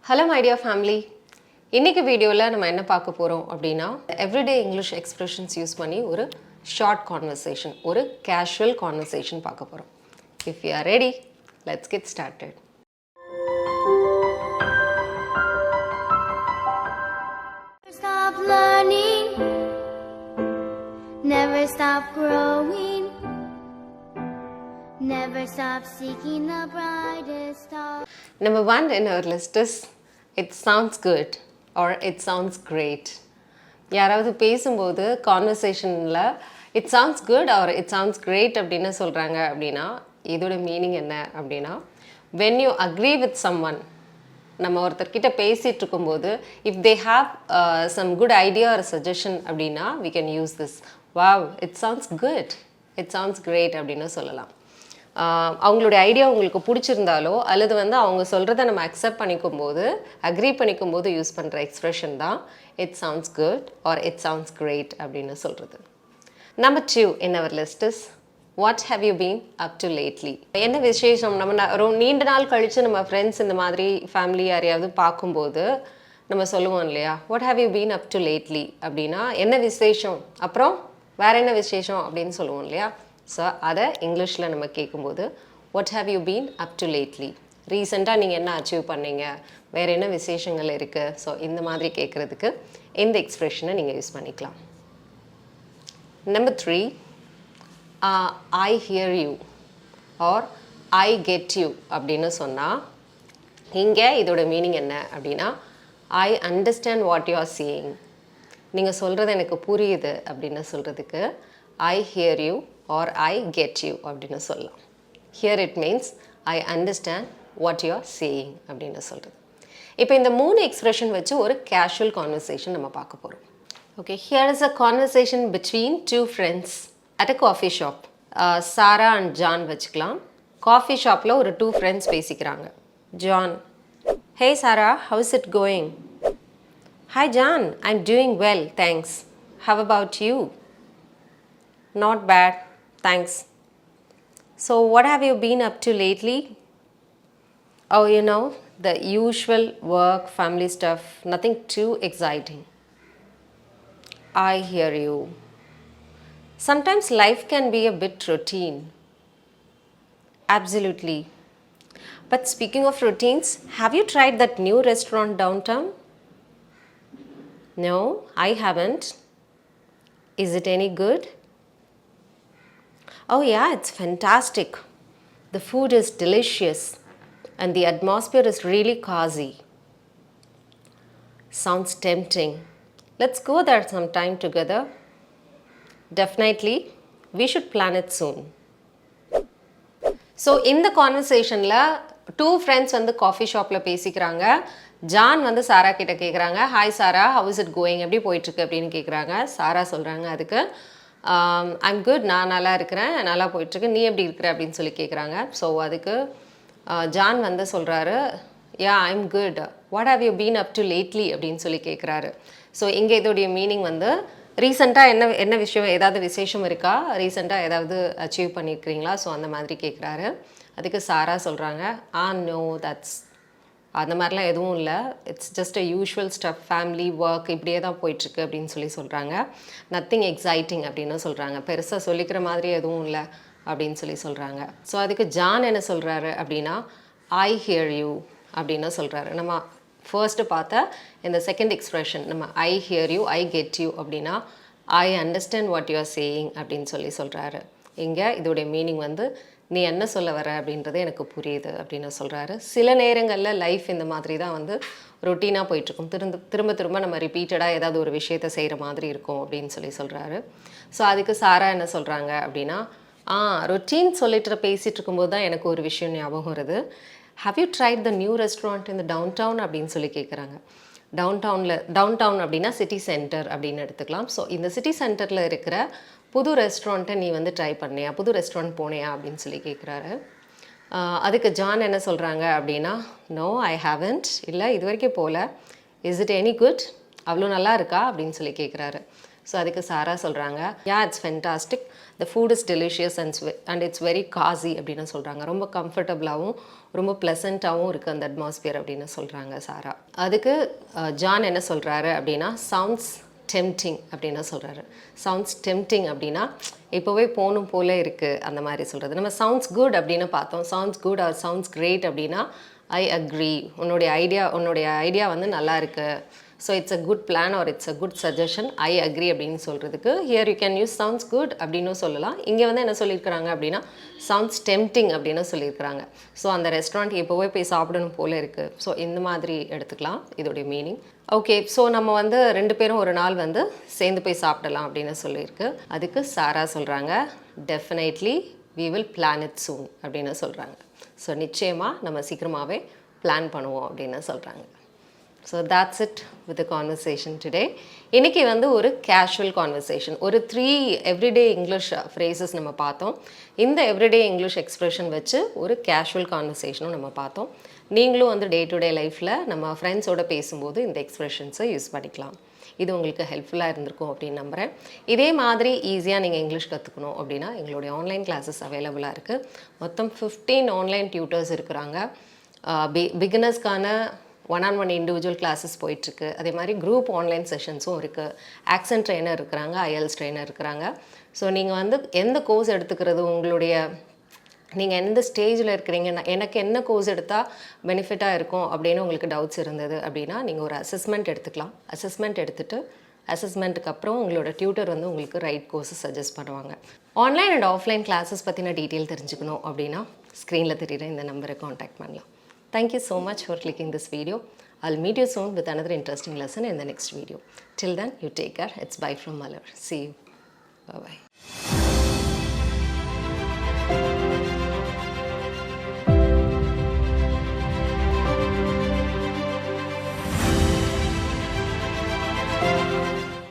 Hello my dear family. இன்னைக்கு வீடியோல நம்ம என்ன பார்க்க போறோம் அப்படினா everyday English expressions யூஸ் பண்ணி ஒரு short conversation, ஒரு casual conversation பார்க்க போறோம். If you are ready, let's get started. Stop learning, never stop growing, never stop seeking the brightest star. Number 1 in our list is it sounds good or it sounds great. யாராவது பேசும்போது கான்வர்சேஷனில் it sounds good or it sounds great அப்படின்னு சொல்கிறாங்க அப்படின்னா இதோட meaning என்ன அப்படின்னா when you agree with someone, நம்ம ஒருத்தர்கிட்ட பேசிகிட்டு இருக்கும்போது if they have some good idea or suggestion அப்படின்னா we can use this. Wow, it sounds good, it sounds great அப்படின்னு சொல்லலாம். அவங்களுடைய ஐடியா உங்களுக்கு பிடிச்சிருந்தாலோ அல்லது அவங்க சொல்கிறத நம்ம அக்செப்ட் பண்ணிக்கும் போது அக்ரி பண்ணிக்கும் போது யூஸ் பண்ணுற எக்ஸ்ப்ரெஷன் தான் it sounds good or it sounds great அப்படின்னு சொல்கிறது. Number 2 in our list is what have you been up to lately? என்ன விசேஷம்? நம்ம நீண்ட நாள் கழித்து நம்ம ஃப்ரெண்ட்ஸ் இந்த மாதிரி ஃபேமிலி யாரையாவது பார்க்கும்போது நம்ம சொல்லுவோம் இல்லையா, what have you been up to lately அப்படின்னா என்ன விசேஷம், அப்புறம் வேறு என்ன விசேஷம் அப்படின்னு சொல்லுவோம் இல்லையா. ஸோ அதை இங்கிலீஷில் நம்ம கேட்கும்போது what have you been up to lately, ரீசெண்டாக நீங்கள் என்ன அச்சீவ் பண்ணீங்க, வேறு என்ன விசேஷங்கள் இருக்குது. ஸோ இந்த மாதிரி கேட்குறதுக்கு இந்த எக்ஸ்ப்ரெஷனை நீங்கள் யூஸ் பண்ணிக்கலாம். Number 3 I hear you or I get you அப்படின்னு சொன்னால் இங்கே இதோட மீனிங் என்ன அப்படின்னா I understand what you are saying, நீங்கள் சொல்கிறது எனக்கு புரியுது அப்படின்னு சொல்கிறதுக்கு I hear you or I get you அப்படின்னு சொல்லலாம். Here it means I understand what you are saying அப்படின்னு சொல்கிறது. இப்போ இந்த 3 எக்ஸ்ப்ரெஷன் வச்சு ஒரு கேஷுவல் கான்வர்சேஷன் நம்ம பார்க்க போகிறோம். Okay, here is a conversation between two friends at a coffee shop. Sarah and John வச்சுக்கலாம். காஃபி ஷாப்பில் ஒரு 2 ஃப்ரெண்ட்ஸ் பேசிக்கிறாங்க. John, hey Sarah, how is it going? Hi John, I'm doing well, thanks. How about you? Not bad, thanks. So what have you been up to lately? Oh, you know, the usual work, family stuff, nothing too exciting. I hear you. Sometimes life can be a bit routine. Absolutely. But speaking of routines, have you tried that new restaurant downtown? No, I haven't. Is it any good? Oh yeah, it's fantastic. The food is delicious and the atmosphere is really cozy. Sounds tempting. Let's go there sometime together. Definitely, we should plan it soon. So in the conversation la 2 friends coffee shop la பேசிக்கிறாங்க. John Sarah கிட்ட கேட்குறாங்க, hi Sarah, how is it going, எப்படி போயிட்டுருக்கு அப்படின்னு கேட்குறாங்க. சாரா சொல்கிறாங்க அதுக்கு I'm good, நான் நல்லா இருக்கிறேன், நல்லா போயிட்டுருக்கு, நீ எப்படி இருக்கிற அப்படின்னு சொல்லி கேட்குறாங்க. ஸோ அதுக்கு ஜான் சொல்கிறாரு, yeah I'm good, what have you been up to lately அப்படின்னு சொல்லி கேட்குறாரு. ஸோ இங்கே இதோடைய மீனிங் ரீசெண்டாக என்ன விஷயம், ஏதாவது விசேஷம் இருக்கா, ரீசெண்டாக ஏதாவது அச்சீவ் பண்ணியிருக்கிறீங்களா, ஸோ அந்த மாதிரி கேட்குறாரு. அதுக்கு சாரா சொல்கிறாங்க, நோ தட்ஸ், அந்த மாதிரிலாம் எதுவும் இல்லை, it's just a usual stuff, family work இப்படியே தான் போயிட்டுருக்கு அப்படின்னு சொல்லி சொல்கிறாங்க. நத்திங் எக்ஸைட்டிங் அப்படின்னு சொல்கிறாங்க, பெருசாக சொல்லிக்கிற மாதிரி எதுவும் இல்லை அப்படின்னு சொல்லி சொல்கிறாங்க. ஸோ அதுக்கு ஜான் என்ன சொல்கிறாரு அப்படின்னா ஐ ஹியர் யூ அப்படின்னு சொல்கிறாரு. நம்ம ஃபர்ஸ்ட்டு பார்த்த இந்த செகண்ட் எக்ஸ்ப்ரெஷன் நம்ம I hear you, I get you அப்படின்னா I understand what you are saying அப்படின்னு சொல்லி சொல்கிறாரு. இங்கே இதோடைய மீனிங் நீ என்ன சொல்ல வர அப்படின்றது எனக்கு புரியுது அப்படின்னு சொல்கிறாரு. சில நேரங்களில் லைஃப் இந்த மாதிரி தான் ரொட்டீனாக போயிட்டுருக்கும், திரும்ப திரும்ப நம்ம ரிப்பீட்டடாக ஏதாவது ஒரு விஷயத்தை செய்கிற மாதிரி இருக்கும் அப்படின்னு சொல்லி சொல்கிறாரு. ஸோ அதுக்கு சாரா என்ன சொல்கிறாங்க அப்படின்னா ரொட்டீன் சொல்லிட்டு பேசிகிட்டு இருக்கும்போது தான் எனக்கு ஒரு விஷயம் ஞாபகம் வருது. How you tried the new restaurant இந்த டவுன் டவுன் அப்படின்னு சொல்லி கேட்குறாங்க. டவுன் டவுன் அப்படின்னா சிட்டி சென்டர் அப்படின்னு எடுத்துக்கலாம். ஸோ இந்த சிட்டி சென்டரில் இருக்கிற புது ரெஸ்டாரண்ட்டை நீ ட்ரை பண்ணியா, புது ரெஸ்டாரண்ட் போனியா அப்படின்னு சொல்லி கேட்குறாரு. அதுக்கு ஜான் என்ன சொல்கிறாங்க அப்படின்னா நோ ஐ ஹாவன்ட், இல்லை இது வரைக்கும் போகல. இஸ் இட் எனி குட், அவ்வளோ நல்லா இருக்கா அப்படின்னு சொல்லி கேட்குறாரு. ஸோ அதுக்கு சாரா சொல்கிறாங்க, yeah it's fantastic, the food is delicious and it's very cosy அப்படின்னு சொல்கிறாங்க. ரொம்ப கம்ஃபர்டபுளாகவும் ரொம்ப ப்ளசண்ட்டாகவும் இருக்குது அந்த அட்மாஸ்பியர் அப்படின்னு சொல்கிறாங்க சாரா. அதுக்கு ஜான் என்ன சொல்கிறாரு அப்படின்னா, சவுண்ட்ஸ் டெம்டிங் அப்படின்னு சொல்கிறாரு. சவுண்ட்ஸ் டெம்டிங் அப்படின்னா இப்போவே போகணும் போல இருக்குது அந்த மாதிரி சொல்கிறது. நம்ம சவுண்ட்ஸ் குட் அப்படின்னு பார்த்தோம். Sounds good or sounds great அப்படின்னா ஐ அக்ரி, உன்னுடைய ஐடியா வந்து நல்லா இருக்குது, so it's a good plan or it's a good suggestion, I agree அப்படின்னு சொல்கிறதுக்கு here you can use sounds good அப்படின்னு சொல்லலாம். இங்கே வந்து என்ன சொல்லியிருக்கிறாங்க அப்படின்னா சவுண்ட்ஸ் டெம்டிங் அப்படின்னு சொல்லியிருக்கிறாங்க. ஸோ அந்த ரெஸ்டாரண்ட் எப்போவே போய் சாப்பிடணும் போல இருக்குது. ஸோ இந்த மாதிரி எடுத்துக்கலாம் இதோடைய மீனிங். ஓகே, ஸோ நம்ம வந்து 2 பேரும் ஒரு நாள் வந்து சேர்ந்து போய் சாப்பிடலாம் அப்படின்னு சொல்லியிருக்கு. அதுக்கு சாரா சொல்கிறாங்க, definitely we will plan it soon அப்படின்னு சொல்கிறாங்க. ஸோ நிச்சயமாக நம்ம சீக்கிரமாகவே பிளான் பண்ணுவோம் அப்படின்னு சொல்கிறாங்க. So that's it with the conversation today. இன்றைக்கி வந்து ஒரு கேஷுவல் கான்வர்சேஷன், ஒரு 3 எவ்ரிடே இங்கிலீஷ் ஃப்ரேசஸ் நம்ம பார்த்தோம். இந்த எவ்ரிடே இங்கிலீஷ் எக்ஸ்ப்ரெஷன் வச்சு ஒரு கேஷுவல் கான்வர்சேஷனும் நம்ம பார்த்தோம். நீங்களும் வந்து டே டு டே லைஃப்பில் நம்ம ஃப்ரெண்ட்ஸோடு பேசும்போது இந்த எக்ஸ்ப்ரெஷன்ஸை யூஸ் பண்ணிக்கலாம். இது உங்களுக்கு ஹெல்ப்ஃபுல்லாக இருந்திருக்கும் அப்படின்னு நம்புகிறேன். இதே மாதிரி ஈஸியாக நீங்கள் இங்கிலீஷ் கற்றுக்கணும் அப்படின்னா எங்களுடைய ஆன்லைன் கிளாஸஸ் அவைலபிளாக இருக்குது. மொத்தம் 15 ஆன்லைன் டியூட்டர்ஸ் இருக்கிறாங்க. பிகினர்ஸ்க்கான 1-on-1 இண்டிவிஜுவல் கிளாஸஸ் போயிட்டுருக்கு. அதே மாதிரி குரூப் ஆன்லைன் செஷன்ஸும் இருக்குது. ஆக்சன்ட் ட்ரெயினர் இருக்கிறாங்க, ஐஎல்ஸ் ட்ரெயினர் இருக்கிறாங்க. ஸோ நீங்கள் வந்து எந்த கோர்ஸ் எடுத்துக்கிறது, நீங்கள் எந்த ஸ்டேஜில் இருக்கிறீங்க, எனக்கு என்ன கோர்ஸ் எடுத்தால் பெனிஃபிட்டாக இருக்கும் அப்படின்னு உங்களுக்கு டவுட்ஸ் இருந்தது அப்படின்னா நீங்கள் ஒரு அசஸ்மெண்ட் எடுத்துக்கலாம். அசஸ்மெண்ட் எடுத்துகிட்டு அசஸ்மெண்ட்டுக்கு அப்புறம் உங்களோட டியூட்டர் வந்து உங்களுக்கு ரைட் கோர்ஸஸ் சஜஸ்ட் பண்ணுவாங்க. ஆன்லைன் அண்ட் ஆஃப்லைன் கிளாஸஸ் பற்றின டீட்டெயில் தெரிஞ்சுக்கணும் அப்படின்னா ஸ்க்ரீனில் தெரியுற இந்த நம்பரை காண்டாக்ட் பண்ணலாம். Thank you so much for clicking this video. I'll meet you soon with another interesting lesson in the next video. Till then, you take care. It's bye from Malar. See you. Bye-bye.